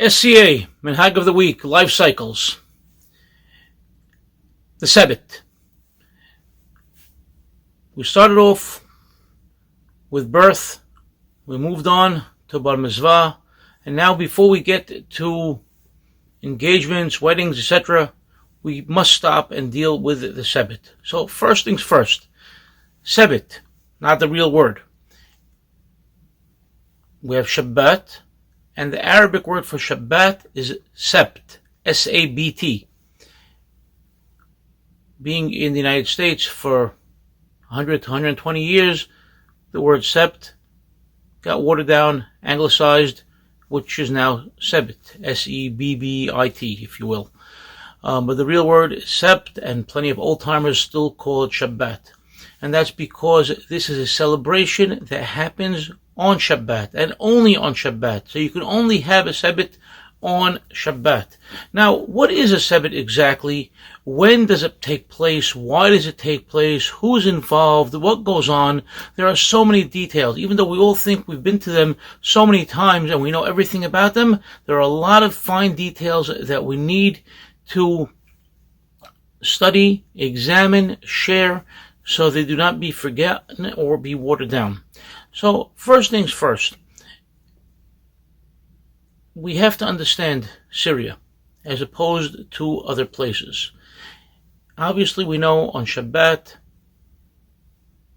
SCA Minhag of the Week, Life Cycles. The Sebbit. We started off with birth, we moved on to bar mitzvah, and now before we get to engagements, weddings, etc., we must stop and deal with the Sebbit. So first things first, Sebbit, not the real word. We have Shabbat, and the Arabic word for Shabbat is Sebt, S-A-B-T. Being in the United States for 100 to 120 years, the word Sebt got watered down, anglicized, which is now Sebbit, S-E-B-B-I-T, if you will. But the real word is Sebt, and plenty of old-timers still call it Shabbat. And that's because this is a celebration that happens on Shabbat, and only on Shabbat. So you can only have a Sebbit on Shabbat. Now, what is a Sebbit exactly? When does it take place? Why does it take place? Who's involved? What goes on? There are so many details. Even though we all think we've been to them so many times and we know everything about them, there are a lot of fine details that we need to study, examine, share, so they do not be forgotten or be watered down. So, first things first, we have to understand Syria as opposed to other places. Obviously, we know on Shabbat,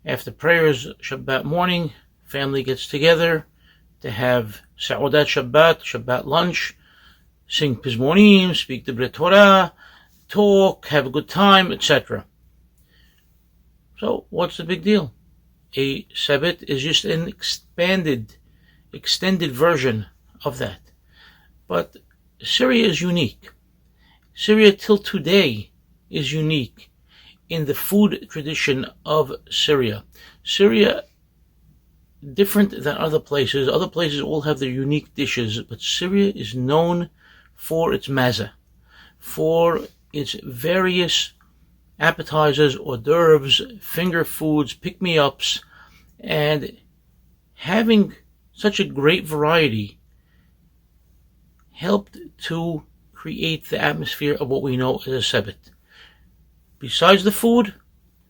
after prayers, Shabbat morning, family gets together to have Sa'udat Shabbat, Shabbat lunch, sing Pizmonim, speak the Brit Torah, talk, have a good time, etc. So, what's the big deal? A Sebbit is just an extended version of that. But Syria is unique. Syria till today is unique in the food tradition of Syria. Syria, different than other places. Other places all have their unique dishes, but Syria is known for its maza, for its various appetizers, hors d'oeuvres, finger foods, pick-me-ups, and having such a great variety helped to create the atmosphere of what we know as a Sebbit. Besides the food,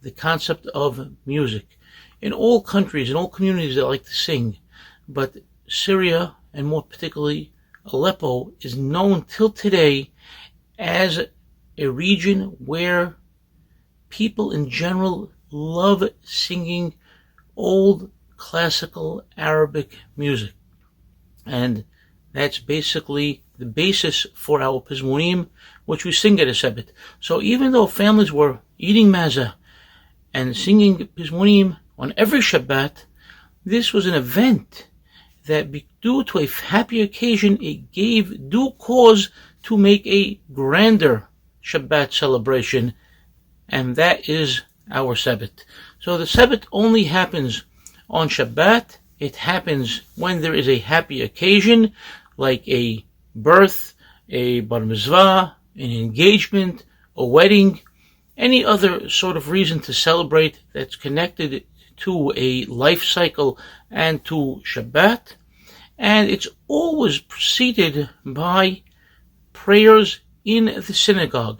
the concept of music. In all countries, in all communities that like to sing, but Syria, and more particularly Aleppo, is known till today as a region where people in general love singing old classical Arabic music. And that's basically the basis for our Pizmonim, which we sing at a Sebbit. So even though families were eating maza and singing Pizmonim on every Shabbat, this was an event that, due to a happy occasion, it gave due cause to make a grander Shabbat celebration, and that is our Sebbit. So the Sebbit only happens on Shabbat. It happens when there is a happy occasion, like a birth, a bar mitzvah, an engagement, a wedding, any other sort of reason to celebrate that's connected to a life cycle and to Shabbat. And it's always preceded by prayers in the synagogue,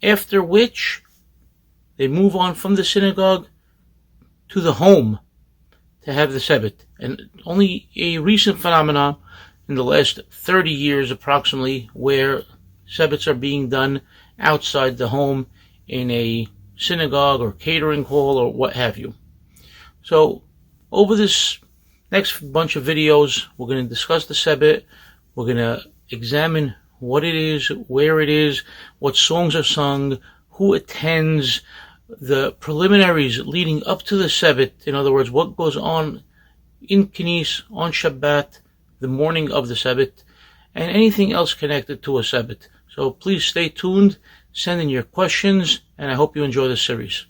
after which they move on from the synagogue to the home to have the Sebbit. And only a recent phenomenon in the last 30 years approximately where Sebbits are being done outside the home in a synagogue or catering hall or what have you. So over this next bunch of videos, we're going to discuss the Sebbit. We're going to examine what it is, where it is, what songs are sung, who attends, the preliminaries leading up to the Sebbit. In other words, what goes on in Knis on Shabbat, the morning of the Sebbit, and anything else connected to a Sebbit. So please stay tuned, send in your questions, and I hope you enjoy this series.